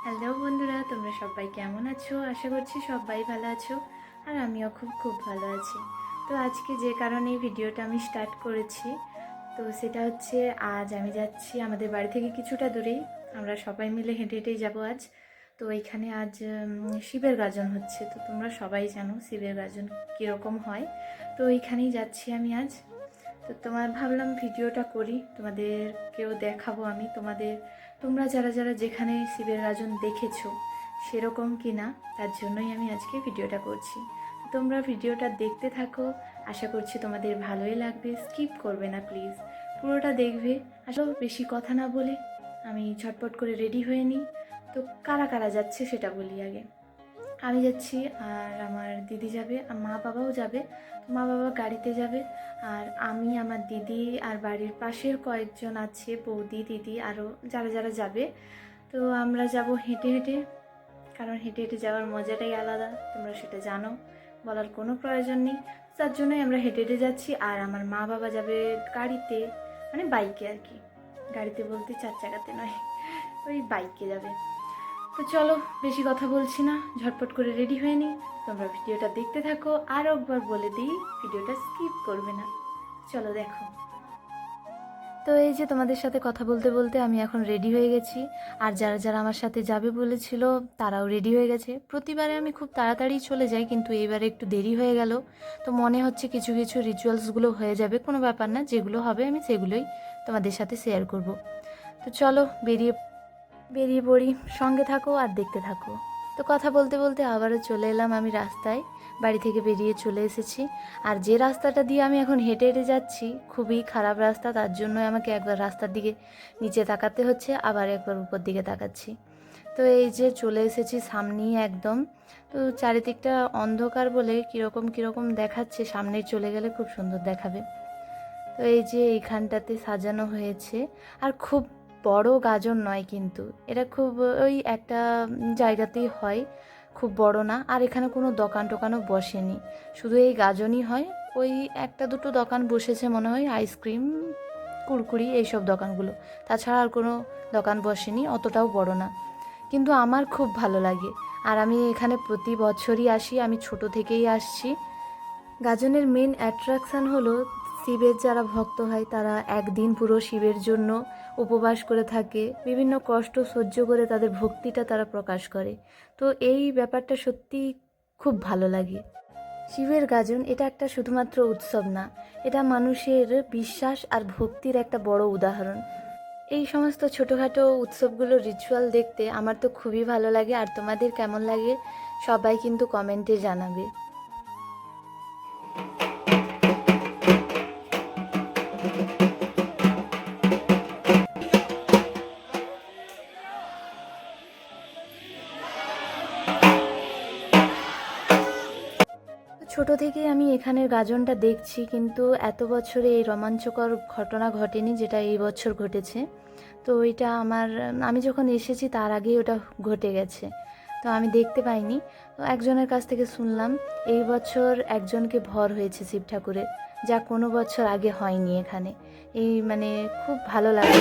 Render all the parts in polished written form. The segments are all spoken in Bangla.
হ্যালো বন্ধুরা, তোমরা সবাই কেমন আছো? আশা করছি সবাই ভালো আছো। আর আমিও খুব ভালো আছি। তো আজকে যে কারণে এই ভিডিওটা আমি স্টার্ট করেছি, তো সেটা হচ্ছে আজ আমি যাচ্ছি আমাদের বাড়ি থেকে কিছুটা দূরেই। আমরা সবাই মিলে হেঁটে হেঁটেই যাবো আজ। তো এইখানে আজ শিবের গাজন হচ্ছে। তো তোমরা সবাই জানো শিবের গাজন কীরকম হয়। তো এইখানেই যাচ্ছি আমি আজ। তো ভাবলাম ভিডিওটা করি, তোমাদেরকেও দেখাবো আমি তোমরা যারা যারা যেখানে শিবের গাজন দেখেছো সেরকম কি না, তার জন্যই আমি আজকে ভিডিওটা করছি। তোমরা ভিডিওটা দেখতে থাকো, আশা করছি তোমাদের ভালোই লাগবে। স্কিপ করবে না প্লিজ, পুরোটা দেখবে। আসলে বেশি কথা না বলে আমি ঝটপট করে রেডি হয়ে নিই। তো কারা কারা যাচ্ছে সেটা বলি আগে। আমি যাচ্ছি, আর আমার দিদি যাবে, আর মা বাবাও যাবে। মা বাবা গাড়িতে যাবে, আর আমি, আমার দিদি, আর বাড়ির পাশের কয়েকজন আছে, বৌদি, দিদি, আরও যারা যারা যাবে। তো আমরা যাব হেঁটে হেঁটে, কারণ হেঁটে হেঁটে যাওয়ার মজাটাই আলাদা, তোমরা সেটা জানো, বলার কোনো প্রয়োজন নেই। তার জন্যই আমরা হেঁটে হেঁটে যাচ্ছি। আর আমার মা বাবা যাবে গাড়িতে, মানে বাইকে আর কি। গাড়িতে বলতে 4 চাকাতে নয়, ওই বাইকে যাবে। তো চলো, বেশি কথা বলছি না, ঝটপট করে রেডি হয়ে নিই। তোমরা ভিডিওটা দেখতে থাকো। আর একবার বলে দিই, ভিডিওটা স্কিপ করবে না। চলো দেখো। তো এই যে তোমাদের সাথে কথা বলতে বলতে আমি এখন রেডি হয়ে গেছি। আর যারা যারা আমার সাথে যাবে বলেছিল তারাও রেডি হয়ে গেছে। প্রতিবারে আমি খুব তাড়াতাড়ি চলে যাই, কিন্তু এইবারে একটু দেরি হয়ে গেল। তো মনে হচ্ছে কিছু কিছু রিচুয়ালসগুলো হয়ে যাবে, কোনো ব্যাপার না, যেগুলো হবে আমি সেগুলোই তোমাদের সাথে শেয়ার করব। তো চলো বেরিয়ে পড়ি, সঙ্গে থাকো আর দেখতে থাকো। তো কথা বলতে বলতে আবারও চলে এলাম আমি রাস্তায়। বাড়ি থেকে বেরিয়ে চলে এসেছি। আর যে রাস্তাটা দিয়ে আমি এখন হেঁটে হেঁটে যাচ্ছি খুবই খারাপ রাস্তা, তার জন্য আমাকে একবার রাস্তার দিকে নিচে তাকাতে হচ্ছে, আবার একবার উপর দিকে তাকাচ্ছি। তো এই যে চলে এসেছি সামনেই একদম। তো চারিদিকটা অন্ধকার বলে কীরকম কীরকম দেখাচ্ছে, সামনে চলে গেলে খুব সুন্দর দেখাবে। তো এই যে এইখানটাতে সাজানো হয়েছে, আর খুব বড় গাজন নয় কিন্তু, এটা খুব ওই একটা জায়গাতেই হয়, খুব বড় না। আর এখানে কোনো দোকান টোকানও বসেনি, শুধু এই গাজনই হয়। ওই একটা দুটো দোকান বসেছে মনে হয়, আইসক্রিম, কুড়কুড়ি, এইসব দোকানগুলো। তাছাড়া আর কোনো দোকান বসেনি, অতটাও বড় না। কিন্তু আমার খুব ভালো লাগে, আর আমি এখানে প্রতি বছরই আসি, আমি ছোট থেকেই আসছি। গাজনের মেন অ্যাট্রাকশান হলো শিবের যারা ভক্ত হয় তারা একদিন পুরো শিবের জন্য উপবাস করে থাকে, বিভিন্ন কষ্ট সহ্য করে তাদের ভক্তিটা তারা প্রকাশ করে। তো এই ব্যাপারটা সত্যি খুব ভালো লাগে। শিবের গাজন এটা একটা শুধুমাত্র উৎসব না, এটা মানুষের বিশ্বাস আর ভক্তির একটা বড় উদাহরণ। এই সমস্ত ছোটোখাটো উৎসবগুলো রিচুয়াল দেখতে আমার তো খুবই ভালো লাগে। আর তোমাদের কেমন লাগে সবাই কিন্তু কমেন্টে জানাবে। ছোট থেকেই আমি এখানের গাজনটা দেখছি, কিন্তু এত বছরে এই রোমাঞ্চকর ঘটনা ঘটেনি যেটা এই বছর ঘটেছে। তো এটা আমি যখন এসেছি তার আগেই ওটা ঘটে গেছে, তো আমি দেখতে পাইনি। তো একজনের কাছ থেকে শুনলাম এই বছর একজনকে ভর হয়েছে শিব ঠাকুরের, যা কোনো বছর আগে হয়নি এখানে। এই মানে খুব ভালো লাগে।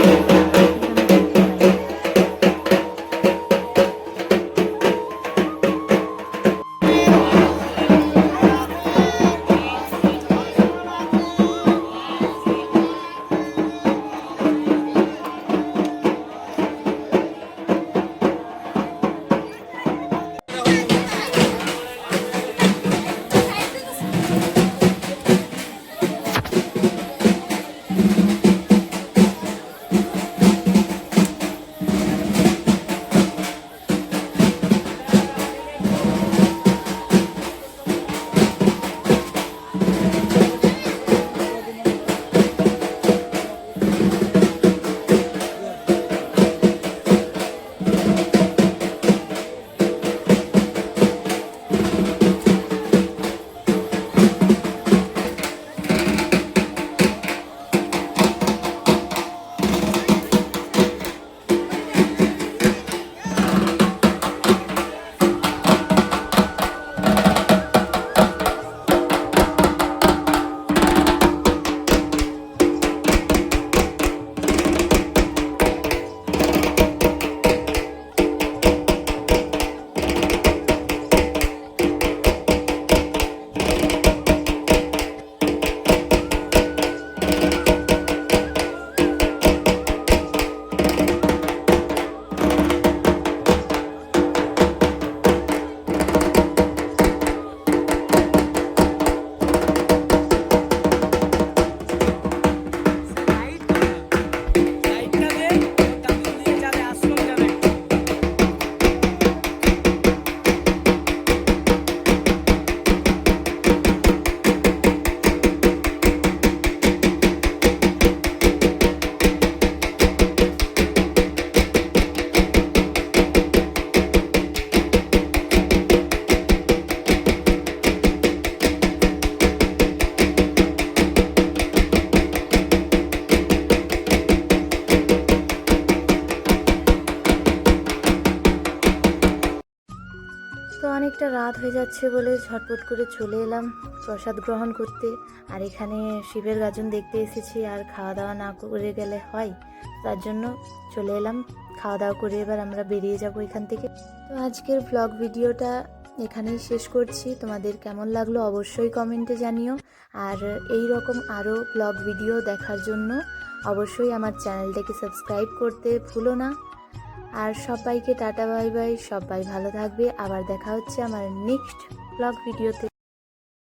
অনেকটা রাত হয়ে যাচ্ছে বলে ঝটপট করে চলে এলাম প্রসাদ গ্রহণ করতে। আর এখানে শিবের গাজন দেখতে এসেছি, আর খাওয়া দাওয়া না করে গেলে হয়, তার জন্য চলে এলাম। খাওয়া দাওয়া করে এবার আমরা বেরিয়ে যাব এখান থেকে। তো আজকের ব্লগ ভিডিওটা এখানেই শেষ করছি। তোমাদের কেমন লাগলো অবশ্যই কমেন্টে জানিও। আর এই রকম আরও ব্লগ ভিডিও দেখার জন্য অবশ্যই আমার চ্যানেলটাকে সাবস্ক্রাইব করতে ভুলো না। আর সবাইকে টাটা বাই বাই, সবাই ভালো থাকবে। আবার দেখা হচ্ছে আমার নেক্সট ব্লগ ভিডিওতে।